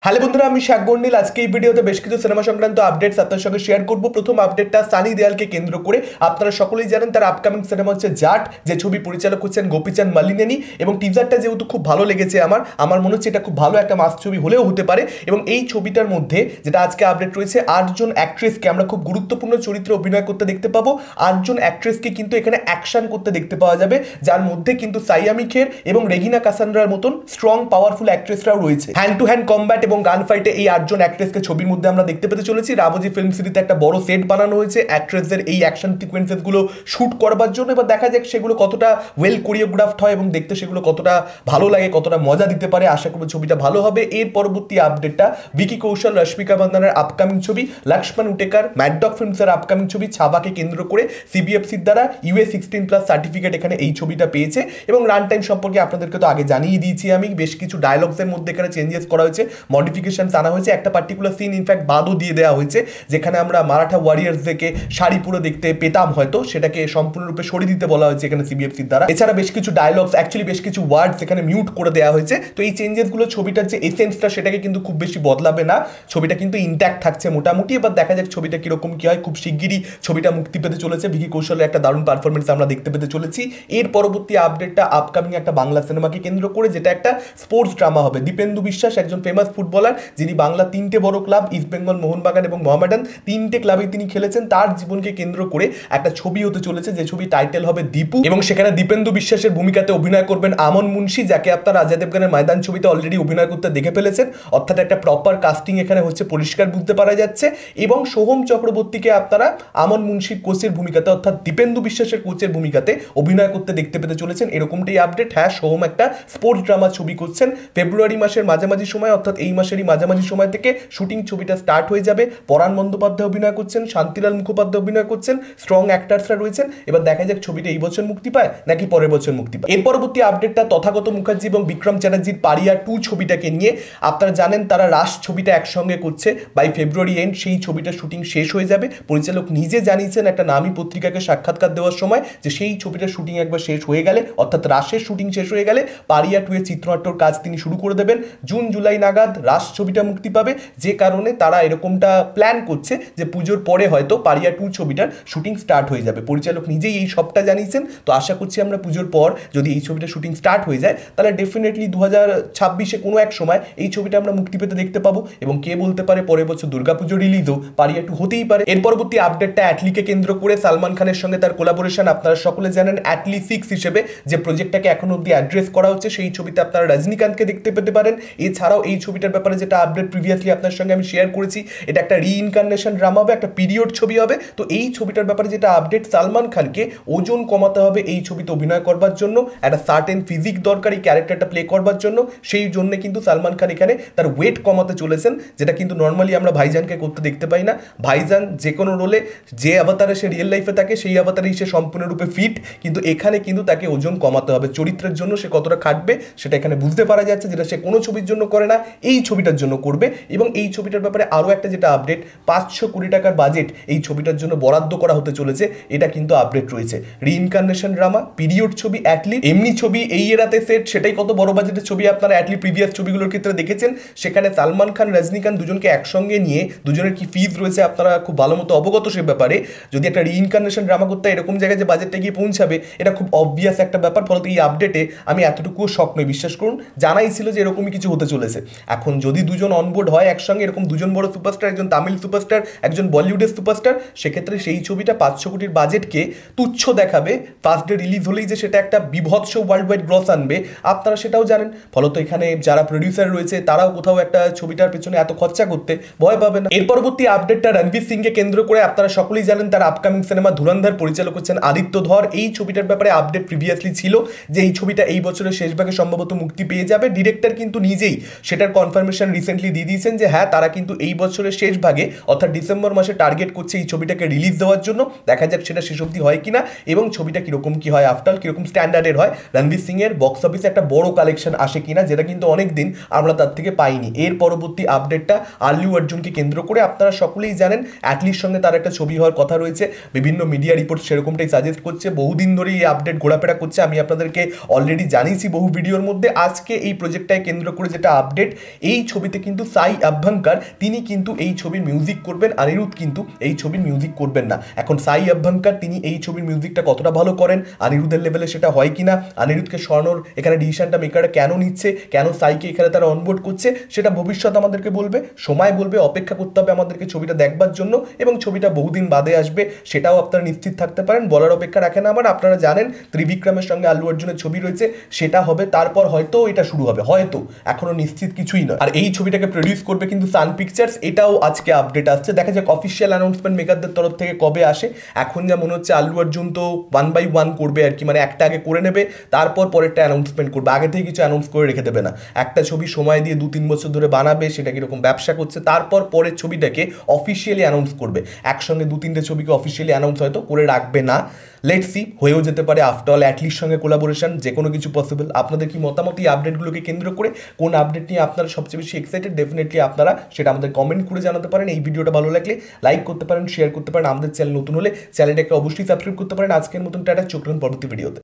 Hello বন্ধুরা, আমি শাকগন্ডিল। আজকে এই ভিডিওতে বেশ কিছু সিনেমা সংক্রান্ত আপডেটস আপনার সঙ্গে শেয়ার করব। প্রথম আপডেটটা সানি দেওয়ালকে কেন্দ্র করে। আপনারা সকলেই জানেন তার আপকামিং সিনেমা হচ্ছে জাট, যে ছবি পরিচালক হচ্ছেন গোপীচাঁদ মালিনেনি। এবং টিজারটা যেহেতু খুব ভালো লেগেছে আমার মনে হচ্ছে এটা খুব ভালো একটা মাস ছবি হলেও হতে পারে। এবং এই ছবিটার মধ্যে যেটা আজকে আপডেট রয়েছে, 8জন অ্যাক্ট্রেসকে আমরা খুব গুরুত্বপূর্ণ চরিত্রে অভিনয় করতে দেখতে পাবো। 8জন অ্যাক্ট্রেসকে কিন্তু এখানে অ্যাকশন করতে দেখতে পাওয়া যাবে, যার মধ্যে কিন্তু সাইয়ামি খের এবং রেগিনা কাসান্ড্রার মতন স্ট্রং পাওয়ারফুল অ্যাক্ট্রেসরাও রয়েছে। হ্যান্ড টু হ্যান্ড কম্ব্যাট এবং গান ফাইটে এই 8জন অ্যাক্ট্রেসকে ছবির মধ্যে আমরা দেখতে পেতে চলেছি। রামজি ফিল্ম সিটিতে একটা বড় সেট বানানো হয়েছে অ্যাক্ট্রেসদের এই অ্যাকশন সিকোয়েন্সেস গুলো শুট করবার জন্য। এবার দেখা যাক সেগুলো কতটা ওয়েল কোরিওগ্রাফড হয় এবং দেখতে সেগুলো কতটা ভালো লাগে, কতটা মজা দিতে পারে। আশা করব ছবিটা ভালো হবে। এর পরবর্তী আপডেটটা ভিকি কৌশল, রশ্মিকা মান্দানার আপকামিং ছবি লক্ষ্মণ উটেকার, ম্যাডডগ ফিল্মসের আপকামিং ছবি ছাবাকে কেন্দ্র করে সিবিএফসির দ্বারা US16+ সার্টিফিকেট এখানে এই ছবিটা পেয়েছে। এবং রান টাইম সম্পর্কে আপনাদেরকে তো আগে জানিয়ে দিয়েছি আমি। বেশ কিছু ডায়লগসের মধ্যে এখানে চেঞ্জেস করা হয়েছে, মডিফিকেশন আনা হয়েছে। একটা পার্টিকুলার সিন ইনফ্যাক্ট বাদও দিয়ে দেওয়া হয়েছে, যেখানে আমরা মারাঠা ওয়ারিয়ার্সদেরকে শাড়ি পুরো দেখতে পেতাম, হয়তো সেটাকে সম্পূর্ণরূপে সরিয়ে দিতে বলা হয়েছে এখানে সিবিএফসির দ্বারা। এছাড়া বেশ কিছু ডায়লগস, অ্যাকচুয়ালি বেশ কিছু ওয়ার্ডস এখানে মিউট করে দেওয়া হয়েছে। তো এই চেঞ্জেসগুলো ছবিটার যে এসেন্সটা সেটাকে কিন্তু খুব বেশি বদলাবে না, ছবিটা কিন্তু ইনট্যাক্ট থাকছে মোটামুটি। এবার দেখা যাক ছবিটা কিরকম কি হয়। খুব শিগগিরই ছবিটা মুক্তি পেতে চলেছে। ভিকি কৌশলের একটা দারুণ পারফরমেন্স আমরা দেখতে পেতে চলেছি। এর পরবর্তী আপডেটটা আপকামিং একটা বাংলা সিনেমাকে কেন্দ্র করে, যেটা একটা স্পোর্টস ড্রামা হবে। দীপেন্দু বিশ্বাস একজন ফেমাস ফুটবলার, যিনি বাংলা 3টে বড় ক্লাব ইস্টবেঙ্গল, মোহনবাগান এবং মোহামেডান 3টে ক্লাবে তিনি খেলেছেন। তার জীবনকে কেন্দ্র করে একটা ছবি হতে চলেছে, যে ছবি টাইটেল হবে দীপু। এবং সেখানে দীপেন্দু বিশ্বাসের ভূমিকাতে অভিনয় করবেন আমন মুন্সি, যাকে আপনারা অজয় দেবগনের ময়দান ছবিতে অলরেডি অভিনয় করতে দেখে ফেলেছেন। অর্থাৎ একটা প্রপার কাস্টিং এখানে হচ্ছে, পরিষ্কার বুঝতে পারা যাচ্ছে। এবং সোহম চক্রবর্তীকে আপনারা আমন মুন্সির কোচের ভূমিকাতে, অর্থাৎ দীপেন্দু বিশ্বাসের কোচের ভূমিকাতে অভিনয় করতে দেখতে পেতে চলেছেন। এরকমটাই আপডেট। হ্যাঁ, সোহম একটা স্পোর্টস ড্রামা ছবি করছেন। ফেব্রুয়ারি মাসের মাঝামাঝি সময়, অর্থাৎ এই মাসেরই মাঝামাঝি সময় থেকে শুটিং ছবিটা স্টার্ট হয়ে যাবে। পরাণ বন্দ্যোপাধ্যায় অভিনয় করছেন, শান্তিলাল মুখোপাধ্যায় অভিনয় করছেন, স্ট্রং অ্যাক্টার্সরা রয়েছেন। এবার দেখা যাক ছবিটা এই বছর মুক্তি পায় নাকি পরের বছর মুক্তি পায়। এর পরবর্তী আপডেটটা তথাগত মুখার্জি এবং বিক্রম চ্যাটার্জির পারিয়া 2 ছবিটাকে নিয়ে। আপনারা জানেন তারা রাশ ছবিটা একসঙ্গে করছে বাই ফেব্রুয়ারি এন্ড। সেই ছবিটার শুটিং শেষ হয়ে যাবে। পরিচালক নিজে জানিয়েছেন একটা নামী পত্রিকাকে সাক্ষাৎকার দেওয়ার সময়, যে সেই ছবিটার শুটিং একবার শেষ হয়ে গেলে, অর্থাৎ রাশের শুটিং শেষ হয়ে গেলে পারিয়া 2 এর চিত্রনাট্যর কাজ তিনি শুরু করে দেবেন। জুন জুলাই নাগাদ রাশ ছবিটা মুক্তি পাবে, যে কারণে তারা এরকমটা প্ল্যান করছে যে পুজোর পরে হয়তো পারিয়া 2 ছবিটার শুটিং স্টার্ট হয়ে যাবে। পরিচালক নিজেই এই সবটা জানিয়েছেন। তো আশা করছি আমরা পুজোর পর যদি এই ছবিটা শুটিং স্টার্ট হয়ে যায়, তাহলে ডেফিনেটলি 2026-এ কোনো এক সময় এই ছবিটা আমরা মুক্তি পেতে দেখতে পাবো। এবং কে বলতে পারে পরের বছর দুর্গাপুজো রিলিজও পারিয়া 2 হতেই পারে। এর পরবর্তী আপডেটটা অ্যাটলিকে কেন্দ্র করে। সালমান খানের সঙ্গে তার কোলাবোরেশন। আপনারা সকলে জানেন অ্যাটলি 6 হিসেবে যে প্রজেক্টটাকে এখন অব্দি অ্যাড্রেস করা হচ্ছে, সেই ছবিতে আপনারা রজনীকান্তকে দেখতে পেতে পারেন। এছাড়াও এই ছবিটার ব্যাপারে যেটা আপডেট প্রিভিয়াসলি আপনার সঙ্গে আমি শেয়ার করেছি, এটা একটা রিইনকার্নেশন ড্রামা হবে, একটা পিরিয়ড ছবি হবে। তো এই ছবিটার ব্যাপারে যেটা আপডেট, সালমান খানকে ওজন কমাতে হবে এই ছবিতে অভিনয় করবার জন্য। একটা সার্টেন ফিজিক দরকার এই ক্যারেক্টারটা প্লে করবার জন্য। সেই জন্য কিন্তু সালমান খান এখানে তার ওয়েট কমাতে চলেছেন, যেটা কিন্তু নর্মালি আমরা ভাইজানকে করতে দেখতে পাই না। ভাইজান যে কোনো রোলে যে অবতারে সে রিয়েল লাইফে থাকে, সেই অবতারেই সে সম্পূর্ণরূপে ফিট। কিন্তু এখানে কিন্তু তাকে ওজন কমাতে হবে। চরিত্রের জন্য সে কতটা খাটবে সেটা এখানে বুঝতে পারা যাচ্ছে, যেটা সে কোনো ছবির জন্য করে না, এই ছবিটার জন্য করবে। এবং এই ছবিটার ব্যাপারে আরও একটা যেটা আপডেট, 500 কোটি টাকার বাজেট এই ছবিটার জন্য বরাদ্দ করা হতে চলেছে, এটা কিন্তু আপডেট রয়েছে। রিইনকার্নেশন ড্রামা, পিরিয়ড ছবি, অ্যাটলি এমনি ছবি এই এরাতে সেট, সেটাই কত বড় বাজেটের ছবি আপনারা অ্যাটলি প্রিভিয়াস ছবিগুলোর ক্ষেত্রে দেখেছেন। সেখানে সালমান খান, রজনীকান্ত দুজনকে একসঙ্গে নিয়ে দুজনের কি ফিজ রয়েছে আপনারা খুব ভালো মতো অবগত সে ব্যাপারে। যদি একটা রিইনকার্নেশন ড্রামা করতে এরকম জায়গায় যে বাজেটটা গিয়ে পৌঁছাবে, এটা খুব অবভিয়াস একটা ব্যাপার। ফলত এই আপডেটে আমি এতটুকুও শক নই, বিশ্বাস করুন। জানাই ছিল যে এরকমই কিছু হতে চলেছে। এখন যদি দুজন অনবোর্ড হয় একসঙ্গে, এরকম দুজন বড় সুপারস্টার, একজন তামিল সুপারস্টার, একজন বলিউডের সুপারস্টার, সেক্ষেত্রে সেই ছবিটা 500 কোটির বাজেটকে তুচ্ছ দেখাবে। ফার্স্ট ডে রিলিজ হলেই যে সেটা একটা বিভৎস ওয়ার্ল্ড ওয়াইড গ্রস আনবে, আপনারা সেটাও জানেন। ফলত এখানে যারা প্রডিউসার রয়েছে তারাও কোথাও একটা ছবিটার পেছনে এত খরচা করতে ভয় পাবে না। এর পরবর্তী আপডেটটা রণবীর সিংকে কেন্দ্র করে। আপনারা সকলেই জানেন তার আপকামিং সিনেমা ধুরন্ধর পরিচালক হচ্ছেন আদিত্য ধর। এই ছবিটার ব্যাপারে আপডেট প্রিভিয়াসলি ছিল যে এই ছবিটা এই বছরের শেষ ভাগে সম্ভবত মুক্তি পেয়ে যাবে। ডিরেক্টর কিন্তু নিজেই সেটার কনফার্মেশন রিসেন্টলি দিয়ে দিয়েছেন যে হ্যাঁ, তারা কিন্তু এই বছরের শেষ ভাগে, অর্থাৎ ডিসেম্বর মাসে টার্গেট করছে এই ছবিটাকে রিলিজ দেওয়ার জন্য। দেখা যাক সেটা শেষ অবধি হয় কিনা এবং ছবিটা কিরকম কি হয়, আফটার কিরকম স্ট্যান্ডার্ডের হয়। রণবীর সিং এর বক্স অফিসে একটা বড় কালেকশন আসে কিনা, যেটা কিন্তু অনেকদিন আমরা তার থেকে পাইনি। এর পরবর্তী আপডেটটা আল্লু অর্জুনকে কেন্দ্র করে। আপনারা সকলেই জানেন অ্যাটলির সঙ্গে তার একটা ছবি হওয়ার কথা রয়েছে। বিভিন্ন মিডিয়া রিপোর্ট সেরকমটাই সাজেস্ট করছে। বহুদিন ধরেই এই আপডেট ঘোরাফেরা করছে। আমি আপনাদেরকে অলরেডি জানিয়েছি বহু ভিডিওর মধ্যে। আজকে এই প্রজেক্টটাকে কেন্দ্র করে যেটা আপডেট, এই এই ছবিতে কিন্তু সাই আভ্যঙ্কর তিনি কিন্তু এই ছবির মিউজিক করবেন, অনিরুদ্ধ কিন্তু এই ছবির মিউজিক করবেন না। এখন সাই আভ্যঙ্কর তিনি এই ছবির মিউজিকটা কতটা ভালো করেন, অনিরুদ্ধের লেভেলে সেটা হয় কিনা, অনিরুদ্ধকে সরানোর এখানে ডিসিশনটা মেকাররা কেন নিচ্ছে, কেন সাইকে এখানে তারা অনবোর্ড করছে, সেটা ভবিষ্যৎ আমাদেরকে বলবে, সময় বলবে। অপেক্ষা করতে হবে আমাদেরকে ছবিটা দেখবার জন্য, এবং ছবিটা বহুদিন বাদে আসবে সেটাও আপনারা নিশ্চিত থাকতে পারেন। বলার অপেক্ষা রাখেন আমার। আপনারা জানেন ত্রিবিক্রমের সঙ্গে আল্লু অর্জুনের ছবি রয়েছে, সেটা হবে, তারপর হয়তো এটা শুরু হবে, হয়তো, এখনো নিশ্চিত কিছুই নয়। আর এই ছবিটাকে প্রডিউস করবে কিন্তু সান পিকচার্স, এটাও আজকে আপডেট আসছে। দেখা যাক অফিসিয়াল অ্যানাউন্সমেন্ট মেকারদের তরফ থেকে কবে আসে। এখন যা মনে হচ্ছে আল্লু অর্জুন তো 1 by 1 করবে আর কি, মানে একটা আগে করে নেবে, তারপর পরেরটা অ্যানাউন্সমেন্ট করবে, আগে থেকে কিছু অ্যানাউন্স করে রেখে দেবে না। একটা ছবি সময় দিয়ে 2-3 বছর ধরে বানাবে, সেটা কিরকম ব্যবসা করছে, তারপর পরের ছবিটাকে অফিসিয়ালি অ্যানাউন্স করবে। একসঙ্গে 2-3টে ছবিকে অফিসিয়ালি অ্যানাউন্স হয়তো করে রাখবে না। লেটস সি, হয়েও যেতে পারে। আফটার অল অ্যাটলিস্ট সঙ্গে কোলাবোরেশন, যে কোনো কিছু পসিবল। আপনাদের কি মতামত এই আপডেটগুলোকে কেন্দ্র করে? কোন আপডেট নিয়ে আপনারা সবচেয়ে বেশি এক্সাইটেড? ডেফিনেটলি আপনারা সেটা আমাদের কমেন্ট করে জানাতে পারেন। এই ভিডিওটা ভালো লাগলে লাইক করতে পারেন, শেয়ার করতে পারেন। আমাদের চ্যানেল নতুন হলে চ্যানেলটাকে অবশ্যই সাবস্ক্রাইব করতে পারেন। আজকের মতন টাটা, চোখ রাখুন পরবর্তী ভিডিওতে।